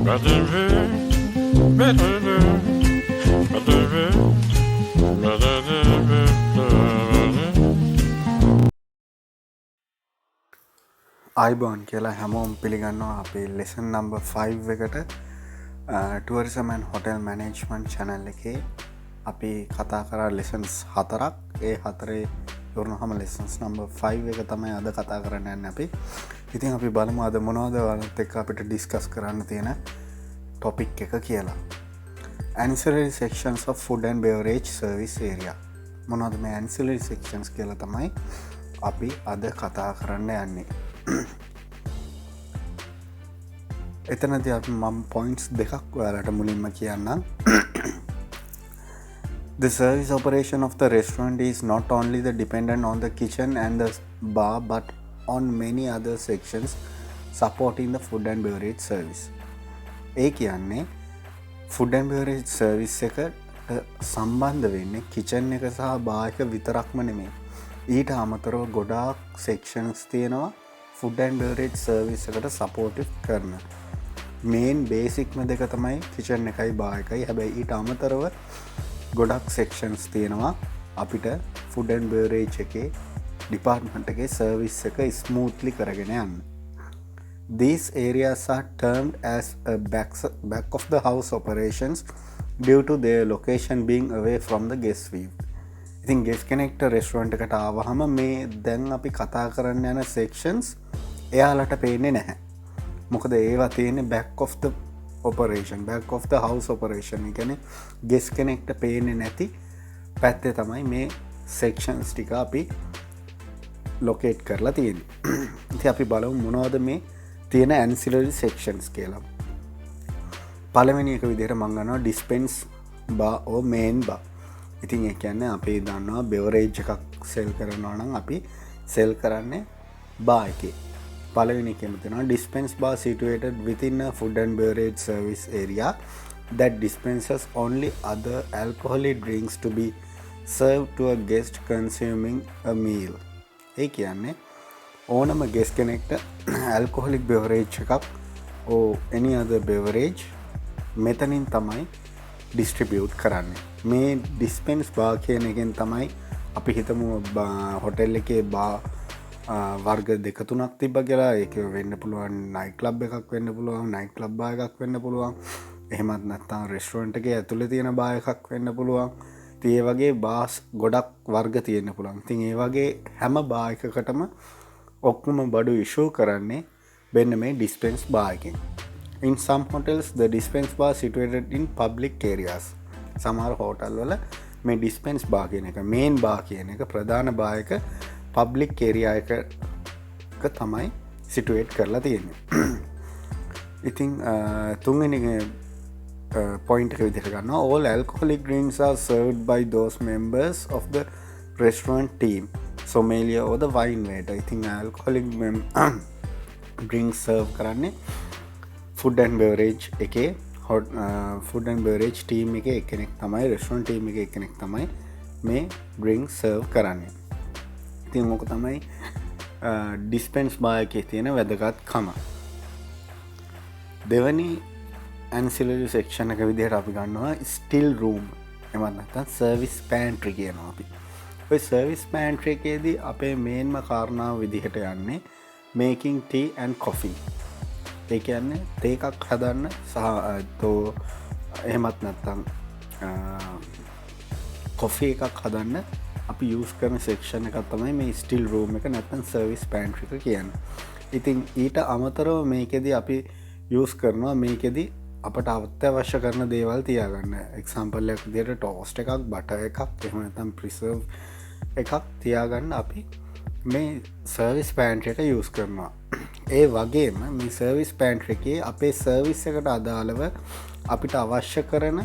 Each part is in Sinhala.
අයිබෝන් කියලා හැමෝම් පිළිගන්නවා අපේ ලෙසන් නම්බර් 5 එකට tourism and hotel management channel එකේ අපි කතා කරා ලෙසන්ස් 4ක්. ඒ හතරේ ඉවරනහම ලෙසන්ස් නම්බර් 5 එක තමයි අද කතා කරන්න යන්නේ අපි. ඉතින් අපි බලමු අද මොනවද ඔයාලත් එක්ක අපිට ඩිස්කස් කරන්න තියෙන ටොපික් එක කියලා. Ancillary sections of food and beverage service area. මොනවද මේ ancillary sections කියලා තමයි අපි අද කතා කරන්න යන්නේ. එතනදී අපි මම පොයින්ට්ස් දෙකක් ඔයාලට මුලින්ම කියන්නම්. The service operation of the restaurant is not only the dependent on the kitchen and the bar but on many other sections supporting the food and beverage service. ඒ කියන්නේ food and beverage service එකට සම්බන්ධ වෙන්නේ kitchen එක සහ bar එක විතරක්ම නෙමෙයි. ඊට අමතරව ගොඩාක් sections තියෙනවා food and beverage service එකට supportive කරන. main basic දෙක තමයි kitchen එකයි bar එකයි. හැබැයි ඊට අමතරව ගොඩක් sections තියෙනවා අපිට food and beverage එකේ department එකේ service එක smoothly කරගෙන යන්න. These areas are termed as a back of the house operations due to their location being away from the guest view. ඉතින් guest කෙනෙක්ට restaurant එකට ආවහම මේ දැන් අපි කතා කරන්න යන sections එයාලට පේන්නේ නැහැ. මොකද ඒවා තියෙන්නේ back of the operation, back of the house operation. ඒ කියන්නේ guest කෙනෙක්ට පේන්නේ නැති පැත්තේ තමයි මේ sections ටික අපි locate කරලා තියෙන්නේ. ඉතින් අපි බලමු මොනවද මේ තියෙන ancillary sections කියලා. පළවෙනි එක විදිහට මම ගන්නවා dispense bar or main bar. ඉතින් ඒ කියන්නේ අපි දන්නවා beverage එකක් sell කරනවා නම් අපි sell කරන්නේ bar එකේ. පළවෙනි එකෙම තියෙනවා dispense bar situated within a food and beverage service area that dispenses only other alcoholic drinks to be served to a guest consuming a meal. ඒ කියන්නේ ඕනම guest කෙනෙක්ට alcoholic beverage එකක් or any other beverage මෙතනින් තමයි distribute කරන්නේ. මේ dispense bar කියන එකෙන් තමයි අපි හිතමු hotel එකේ bar වර්ග දෙක තුනක් තිබ්බ කියලා. ඒක වෙන්න පුළුවන් නයිට් ක්ලබ් එකක් වෙන්න පුළුවන්, නයිට් ක්ලබ් බාර් එකක් වෙන්න පුළුවන්. එහෙමත් නැත්නම් රෙස්ටොරන්ට් එකේ ඇතුලේ තියෙන බාර් එකක් වෙන්න පුළුවන්. ඉතින් ඒ වගේ බාර්ස් ගොඩක් වර්ග තියෙන්න පුළුවන්. ඉතින් ඒ වගේ හැම බාර් එකකටම ඔක්කොම බඩු ඉෂුව කරන්නේ මෙන්න මේ dispense bar එකෙන්. In some hotels the dispense bar situated in public areas. සමහර හෝටල් වල මේ dispense bar කියන එක, main bar කියන එක, ප්‍රධාන bar එක public area එක තමයි situate කරලා තියෙන්නේ. ඉතින් තුන්වෙනි point එක විදිහට ගන්නවා all alcoholic drinks are served by those members of the restaurant team, sommelier or the wine waiter. ඉතින් alcoholic drinks serve කරන්නේ food and beverage එකේ food and beverage team එකේ එක්කෙනෙක් තමයි, restaurant team එකේ එක්කෙනෙක් තමයි මේ drink serve කරන්නේ. ඉතින් ඕක තමයි dispense bar එකේ තියෙන වැදගත්කම. දෙවැනි ancillary section එක විදිහට අපි ගන්නවා still room. එහෙම නැත්නම් service pantry කියනවා අපි. ඔය service pantry එකේදී අපේ මේන්ම කාරණාව විදිහට යන්නේ making tea and coffee. ඒ කියන්නේ තේ එකක් හදන්න සහ එහෙමත් නැත්නම් කොෆි එකක් හදන්න අපි යූස් කරන සෙක්ෂන් එකක් තමයි මේ ස්ටිල් රූම් එක නැත්නම් සර්විස් පැන්ට්‍රි එක කියන්නේ. ඉතින් ඊට අමතරව මේකෙදි අපි යූස් කරනවා මේකෙදි අපට අත්‍යවශ්‍ය කරන දේවල් තියාගන්න. එක්සැම්පල් එකක් විදිහට ටෝස්ට් එකක්, බටර් එකක්, එහෙම නැත්නම් ප්‍රිසර්ව් එකක් තියාගන්න අපි මේ සර්විස් පැන්ට්‍රි එක යූස් කරනවා. ඒ වගේම මේ සර්විස් පැන්ට්‍රි එකේ අපේ සර්විස් එකට අදාළව අපිට අවශ්‍ය කරන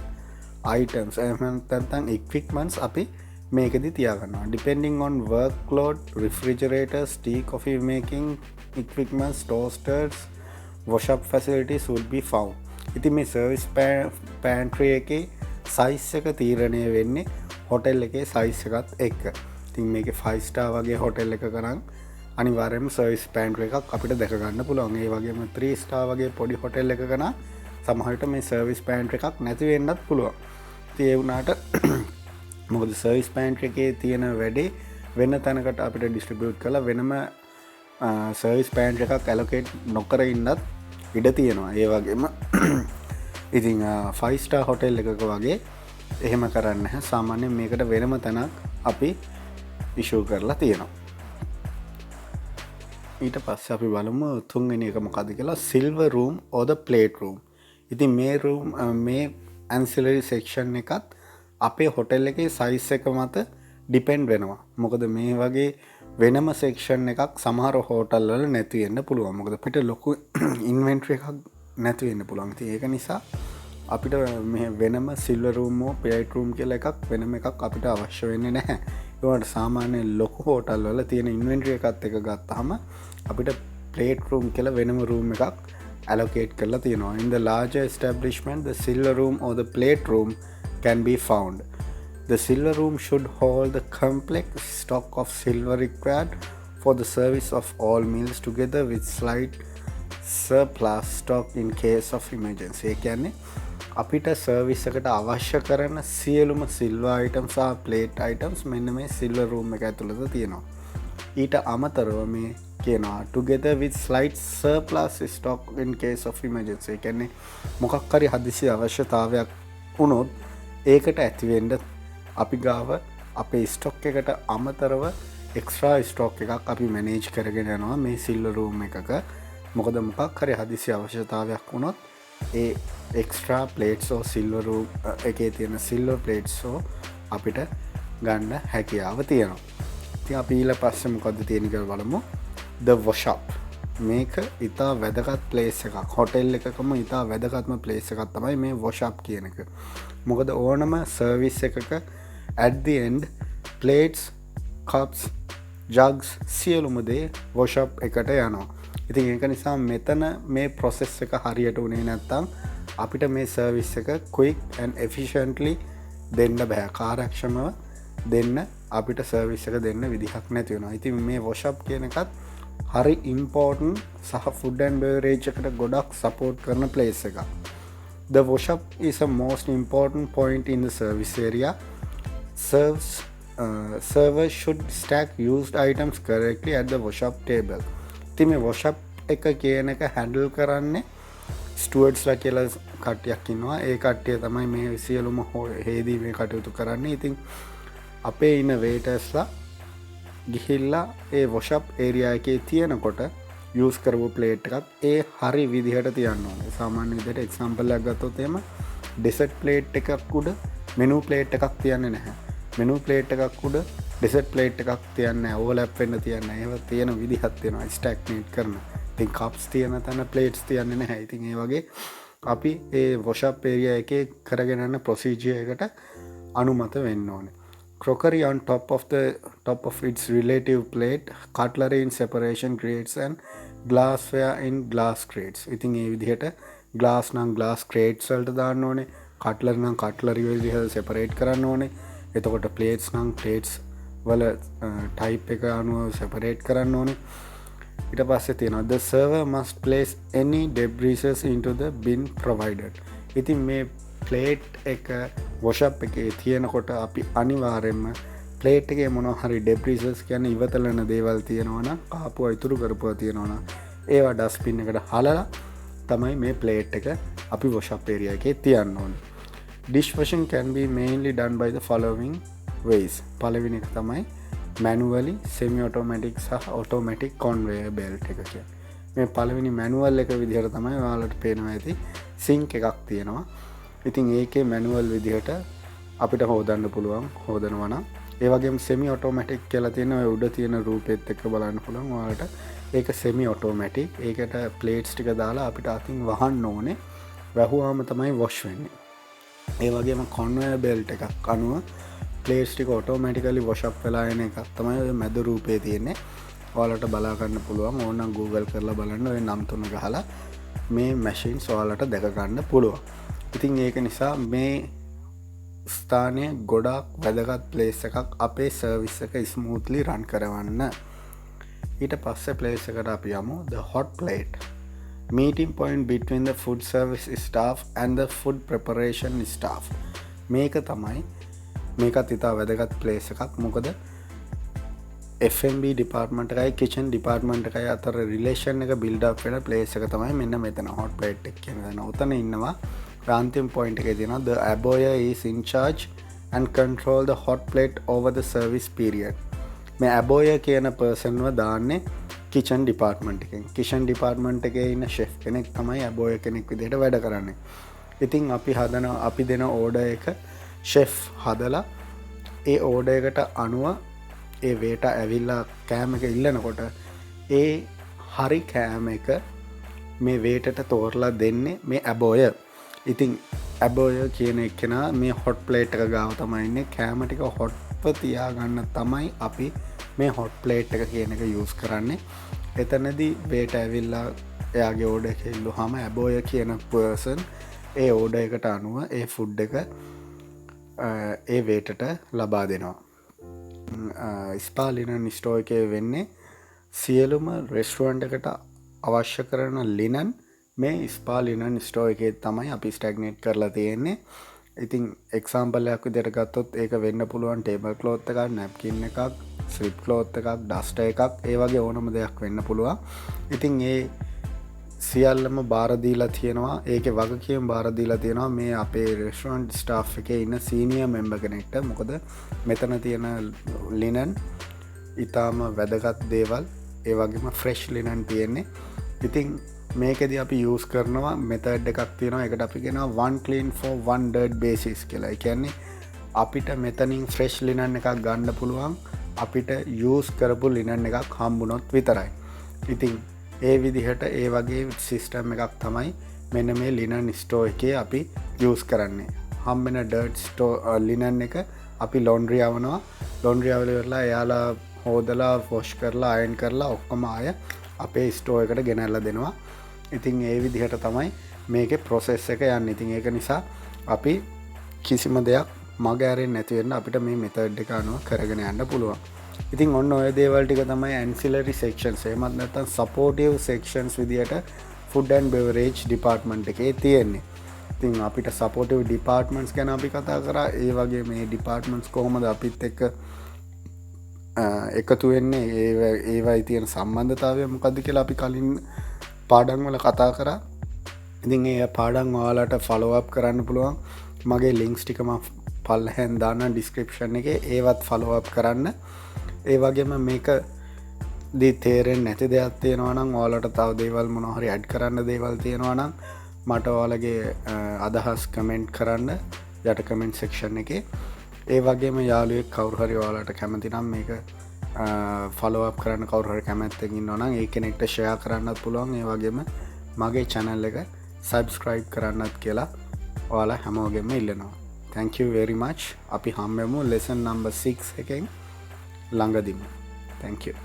items එහෙම නැත්නම් equipments අපි මේකෙදි තියාගන්නවා. depending on workload, refrigerators, tea coffee making equipments, toasters, wash up facilities would be found. ඉතින් මේ service pantry එකේ size එක තීරණය වෙන්නේ hotel එකේ size එකත් එක්ක. ඉතින් මේකේ 5 star වගේ hotel එකක නම් අනිවාර්යයෙන්ම service pantry එකක් අපිට දැක ගන්න පුළුවන්. ඒ වගේම 3 star වගේ පොඩි hotel එකක නම් සමහරට මේ සර්විස් පෑන්ට් එකක් නැති වෙන්නත් පුළුවන්. ඒ වුණාට මොකද සර්විස් පෑන්ට් එකේ තියෙන වැඩේ වෙන තැනකට අපිට ඩිස්ට්‍රිබියුට් කරලා වෙනම සර්විස් පෑන්ට් එකක් ඇලොකේට් නොකර ඉන්නත් ඉඩ තියෙනවා. ඒ වගේම ඉතින් 5 star හොටෙල් එකක වගේ එහෙම කරන්න නැහැ. සාමාන්‍යයෙන් මේකට වෙනම තැනක් අපි ඉෂුව කරලා තියෙනවා. ඊට පස්සේ අපි බලමු තුන්වෙනි එක මොකක්ද කියලා, silver room or the plate room. ඉතින් මේ ancillary section එකත් අපේ හොටෙල් එකේ size එක මත depend වෙනවා. මොකද මේ වගේ වෙනම section එකක් සමහර හෝටල් වල නැති වෙන්න පුළුවන්. මොකද අපිට ලොකු inventory එකක් නැති වෙන්න පුළුවන්. ඉතින් ඒක නිසා අපිට මේ වෙනම silver room or plate room කියලා එකක් වෙනම එකක් අපිට අවශ්‍ය වෙන්නේ නැහැ. ඒවට සාමාන්‍ය ලොකු හෝටල් වල තියෙන inventory එකත් එක ගත්තාම අපිට plate room කියලා වෙනම room එකක් allocate කරලා තියෙනවා. In the larger establishment, the silver room or the plate room can be found. The silver room should hold the complex stock of silver required for the service of all meals together with slight surplus stock in case of emergency. ඒ කියන්නේ අපිට සර්විස් එකට අවශ්‍ය කරන සියලුම සිල්වර් අයිටම්ස් සහ ප්ලේට් අයිටම්ස් මෙන්න මේ සිල්වර් රූම් එක ඇතුළත තියෙනවා. ඊට අමතරව මේ කියනවා together with slight surplus stock in case of emergency. ඒ කියන්නේ මොකක් හරි හදිසි අවශ්‍යතාවයක් වුණොත් ඒකට ඇතිවෙන්න අපි ගාව අපේ ස්ටොක් එකට අමතරව එක්ස්ට්‍රා ස්ටොක් එකක් අපි මැනේජ් කරගෙන යනවා මේ සිල්වර් රූම් එකක. මොකද මොකක් හරි හදිසි අවශ්‍යතාවයක් වුණොත් ඒ එක්ස්ට්‍රා ප්ලේට්සෝ සිල්වර් රූම් එකේ තියෙන සිල්වර් ප්ලේට්සෝ අපිට ගන්න හැකියාව තියෙනවා. ඉතින් අපි ඊළ පස්සේ මොකද්ද තියෙන්නේ කියලා බලමු. The wash up. මේක ඉතා වැදගත් ප්ලේස් එකක්. හොටෙල් එකකම ඉතා වැදගත්ම ප්ලේස් එකක් තමයි මේ wash up කියන එක. මොකද ඕනම සර්විස් එකක at the end plates, cups, jugs සියලුම දේ wash up එකට යනවා. ඉතින් ඒක නිසා මෙතන මේ process එක හරියට උනේ නැත්තම් අපිට මේ සර්විස් එක quick and efficiently දෙන්න බෑ. කාර්යක්ෂමව දෙන්න අපිට සර්විස් එක දෙන්න විදිහක් නැති වෙනවා. ඉතින් මේ wash up කියන එකත් හරි important සහ food and beverage එකට ගොඩක් support කරන place එකක්. The wash up is a most important point in the service area. Servers should stack used items correctly at the wash up table. ඉතින් මේ wash up එක කියන එක handle කරන්නේ ස්ටුවර්ඩ්ස්ලා කියලා කට්ටියක් ඉන්නවා. ඒ කට්ටිය තමයි මේ සියලුම හේදී මේ කටයුතු කරන්නේ. ඉතින් අපේ ඉන්න වේටර්ස්ලා ගිහිල්ලා ඒ wash up area එකේ තියෙනකොට use කරපු ප්ලේට් එකක් ඒ හරි විදිහට තියන්න ඕනේ. සාමාන්‍ය විදිහට එක්සැම්පල් එකක් ගත්තොත් එහෙම ඩෙසර්ට් ප්ලේට් එකක් උඩ මෙනු ප්ලේට් එකක් තියන්නේ නැහැ. මෙනු ප්ලේට් එකක් උඩ ඩෙසර්ට් ප්ලේට් එකක් තියන්නේ නැහැ. ඕවර්ලැප් වෙන්න තියන්නේ නැහැ. ඒවා තියෙන විදිහක් තියෙනවා ස්ටැග්නේට් කරන. ඉතින් කප්ස් තියෙන තැන ප්ලේට්ස් තියන්නේ නැහැ. ඉතින් ඒ වගේ අපි ඒ wash up area එකේ කරගෙන යන procedure එකට අනුමත වෙන්න ඕනේ. Crockery on top of its relative plate, cutlery in separation crates and glassware in glass crates. ඉතින් ඒ විදිහට glass නම් glass crates වලට දාන්න ඕනේ. cutlery නම් cutlery විදිහට separate කරන්න ඕනේ. එතකොට plates නම් plates වල type එක අනුව separate කරන්න ඕනේ. ඊට පස්සේ තියෙනවා the server must place any debris into the bin provided. ඉතින් මේ ප්ලේට් එක wash up එකේ තියෙනකොට අපි අනිවාර්යයෙන්ම ප්ලේට් එකේ මොනවා හරි ඩෙබ්‍රිසස් කියන්නේ ඉවතලන දේවල් තියෙනවා නම් කාපුවා ඉතුරු කරපුවා තියෙනවා නම් ඒවා ඩස්ට්බින් එකට හලලා තමයි මේ ප්ලේට් එක අපි wash up area එකේ තියන්න ඕනේ. Dish washing can be mainly done by the following ways. පළවෙනි එක තමයි manually, semi automatic සහ automatic conveyor belt එක කියන්නේ. මේ පළවෙනි manual එක විදිහට තමයි ඔයාලට පේනවා ඇති sink එකක් තියෙනවා. ඉතින් ඒකේ මැනුවල් විදිහට අපිට හොදන්න පුළුවන් හොදනවා නම් ඒ වගේම semi automatic කියලා තියෙන ඔය උඩ තියෙන රූපෙත් එක්ක බලන්න පුළුවන් ඔයාලට. ඒක semi automatic. ඒකට plates ටික දාලා අපිට අතින් වහන්න ඕනේ. වැහුවාම තමයි wash වෙන්නේ. ඒ වගේම conveyor belt එකක් අනුව plates ටික automatically wash up වෙලා එන එකක් තමයි ඔය මැද රූපේ තියෙන්නේ. ඔයාලට බලා ගන්න පුළුවන්. ඕනනම් Google කරලා බලන්න ඔය නම් තුන ගහලා මේ machines ඔයාලට දැක ගන්න පුළුවන්. ඉතින් ඒක නිසා මේ ස්ථානය ගොඩක් වැදගත් ප්ලේස් එකක් අපේ සර්විස් එක ස්මූත්ලි රන් කරවන්න. ඊට පස්සේ ප්ලේස් එකට අපි යමු the hot plate. meeting point between the food service staff and the food preparation staff. මේක තමයි මේකත් ඉතා වැදගත් ප්ලේස් එකක්. මොකද F&B ඩිපාර්ට්මන්ට් එකයි කිචන් ඩිපාර්ට්මන්ට් එකයි අතර රිලේෂන් එක බිල්ඩ් අප් වෙන ප්ලේස් එක තමයි මෙන්න මෙතන හොට් ප්ලේට් එක කියන දන. උතන ඉන්නවා අන්තිම පොයින්ට් එකේ තියෙනවා the aboyer is in charge and control the hot plate over the service period. මේ aboyer කියන පර්සන්ව දාන්නේ කිචන් ඩිපාර්ට්මන්ට් එකෙන්. කිචන් ඩිපාර්ට්මන්ට් එකේ ඉන්න ෂෙෆ් කෙනෙක් තමයි aboyer කෙනෙක් විදිහට වැඩ කරන්නේ. ඉතින් අපි දෙන ඕඩර් එක ෂෙෆ් හදලා ඒ ඕඩර් එකට අනුව ඒ වේට ඇවිල්ලා කෑම එක ඉල්ලනකොට ඒ හරි කෑම එක මේ වේටට තෝරලා දෙන්නේ මේ aboyer. ඉතින් aboyer කියන එකනා මේ හොට් ප්ලේට් එක ගාව තමයි ඉන්නේ. කෑම ටික හොට්ව තියාගන්න තමයි අපි මේ හොට් ප්ලේට් එක කියන එක යූස් කරන්නේ. එතනදී වේට ඇවිල්ලා එයාගේ ඕඩර් එක ඉල්ලුවාම aboyer කියන පර්සන් ඒ ඕඩර් එකට අනුව ඒ ෆුඩ් එක ඒ වේටට ලබා දෙනවා. ස්පා ලිනන් ස්ටෝ එකේ වෙන්නේ සියලුම රෙස්ටුරන්ට් එකට අවශ්‍ය කරන ලිනන් මේ ස්පා ලිනන් ස්ටෝ එකේ තමයි අපි ස්ටැග්නේට් කරලා තියෙන්නේ. ඉතින් එක්සාම්පල්යක් විදිහට ගත්තොත් ඒක වෙන්න පුළුවන් ටේබල් ක්ලෝත් එකක්, නැප්කින් එකක්, ස්ලිප් ක්ලෝත් එකක්, ඩස්ටර් එකක්, ඒ වගේ ඕනම දෙයක් වෙන්න පුළුවන්. ඉතින් ඒ සියල්ලම බාර දීලා තියෙනවා. ඒකේ වගකීම් බාර දීලා තියෙනවා මේ අපේ රෙස්ටුරන්ට් ස්ටාෆ් එකේ ඉන්න සීනියර් මෙම්බර් කෙනෙක්ට. මොකද මෙතන තියෙන ලිනන් ඊටාම වැදගත් දේවල්, ඒ වගේම ෆ්‍රෙෂ් ලිනන් තියෙන්නේ. ඉතින් මේකෙදි අපි යූස් කරනවා මෙතඩ් එකක් තියෙනවා. ඒකට අපි කියනවා one clean for one dirt basis කියලා. ඒ කියන්නේ අපිට මෙතනින් ෆ්‍රෙෂ් ලිනන් එකක් ගන්න පුළුවන් අපිට යූස් කරපු ලිනන් එකක් හම්බුනොත් විතරයි. ඉතින් ඒ විදිහට ඒ වගේ සිස්ටම් එකක් තමයි මෙන්න මේ ලිනන් ස්ටෝ එකේ අපි යූස් කරන්නේ. හම්බෙන ඩර්ට් ස්ටෝ ලිනන් එක අපි ලොන්ඩ්‍රි යවනවා. ලොන්ඩ්‍රි යවලා එයාලා හොදලා වොෂ් කරලා අයන් කරලා ඔක්කොම ආය අපේ ස්ටෝ එකට ගෙනල්ලා දෙනවා. ඉතින් ඒ විදිහට තමයි මේකේ ප්‍රොසෙස් එක යන්නේ. ඉතින් ඒක නිසා අපි කිසිම දෙයක් මග ඇරෙන්නේ නැති වෙන්න අපිට මේ මෙතඩ් එක අනුව කරගෙන යන්න පුළුවන්. ඉතින් ඔන්න ඔය දේවල් ටික තමයි ඇන්සිලරි සෙක්ෂන්ස් එහෙමත් නැත්නම් සපෝටිව් සෙක්ෂන්ස් විදියට ෆුඩ් ඇන්ඩ් බෙවරේජ් ඩිපාර්ට්මන්ට් එකේ තියෙන්නේ. ඉතින් අපිට සපෝටිව් ඩිපාර්ට්මන්ට්ස් ගැන අපි කතා කරා. ඒ වගේ මේ ඩිපාර්ට්මන්ට්ස් කොහොමද අපිත් එක්ක එකතු වෙන්නේ, ඒවයි තියෙන සම්බන්ධතාවය මොකක්ද කියලා අපි කලින් පාඩම් වල කතා කරා. ඉතින් ඒ පාඩම් ඔයාලට ෆලෝ අප් කරන්න පුළුවන්. මගේ ලින්ක්ස් ටික මම පල්ලෙහෙන් දාන්න ඩිස්ක්‍රිප්ෂන් එකේ. ඒවත් ෆලෝ අප් කරන්න. ඒ වගේම මේක දී තේරෙන්නේ නැති දෙයක් තියෙනවා නම් ඔයාලට තව දේවල් මොනවා හරි ඇඩ් කරන්න දේවල් තියෙනවා නම් මට ඔයාලගේ අදහස් කමෙන්ට් කරන්න යට කමෙන්ට් සෙක්ෂන් එකේ. ඒ වගේම යාළුවෙක් කවුරු හරි ඔයාලට කැමති නම් මේක ෆලෝ අප් කරන්න කවුරු හරි කැමැත්තෙන් ඉන්නවා නම් ඒ කෙනෙක්ට ෂෙයා කරන්නත් පුළුවන්. ඒ වගේම මගේ channel එක subscribe කරන්නත් කියලා ඔයාලා හැමෝගෙම ඉල්ලනවා. Thank you very much. අපි හම්බෙමු lesson number 6 එකෙන් ළඟදිම. Thank you.